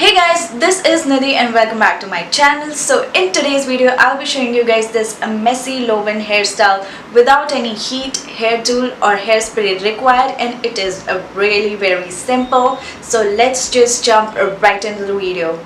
Hey guys, this is Nidhi and welcome back to my channel. So in today's video, I'll be showing you guys this messy low-in hairstyle without any heat, hair tool or hairspray required, and it is a really very simple. So let's just jump right into the video.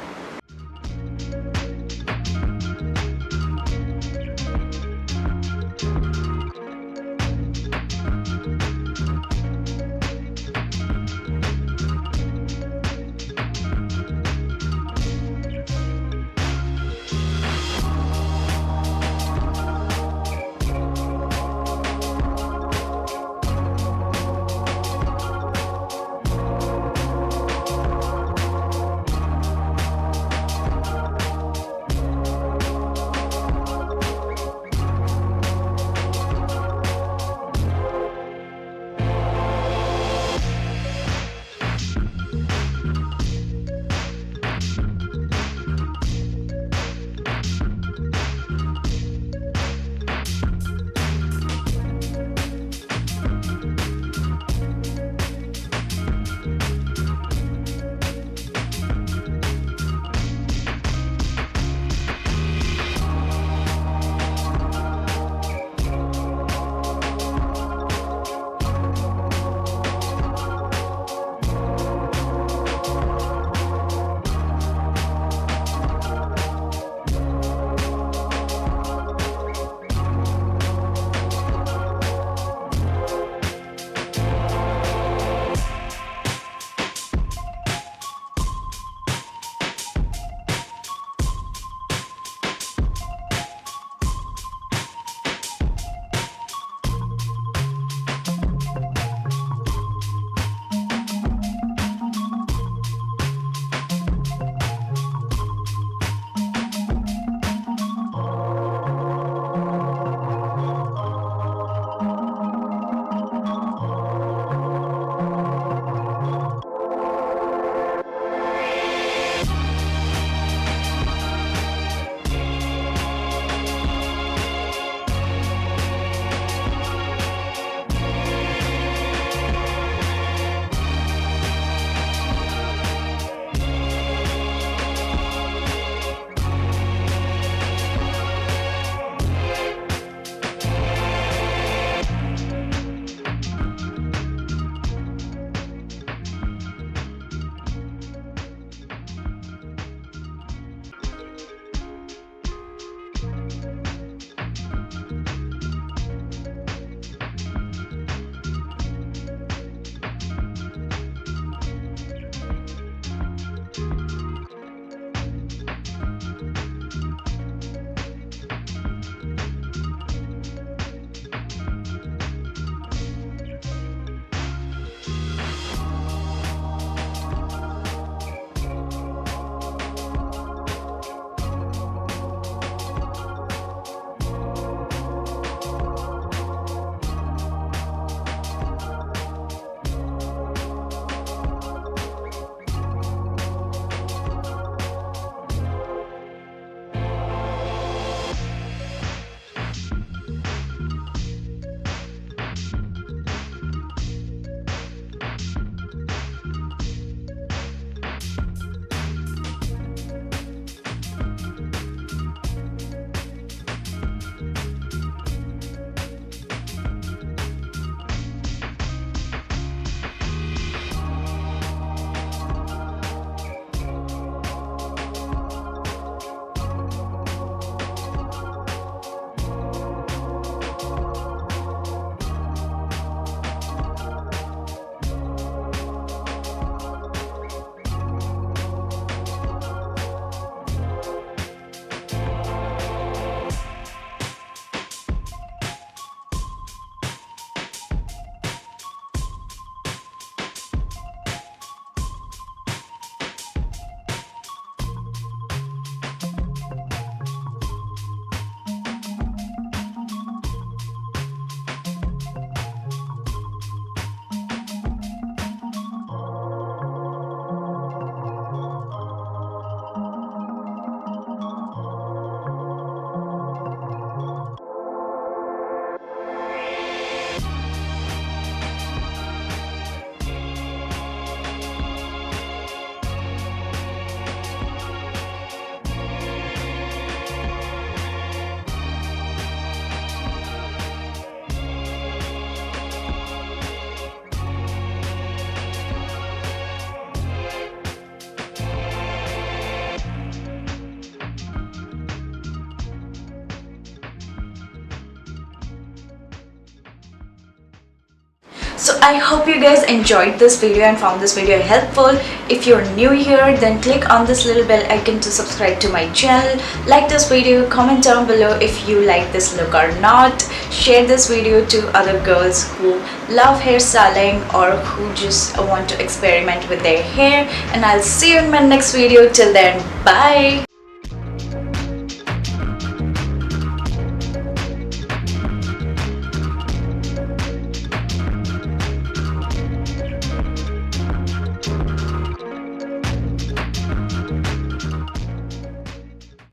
So I hope you guys enjoyed this video and found this video helpful. If you're new here, then click on this little bell icon to subscribe to my channel. Like this video, comment down below if you like this look or not. Share this video to other girls who love hairstyling or who just want to experiment with their hair. And I'll see you in my next video. Till then, bye.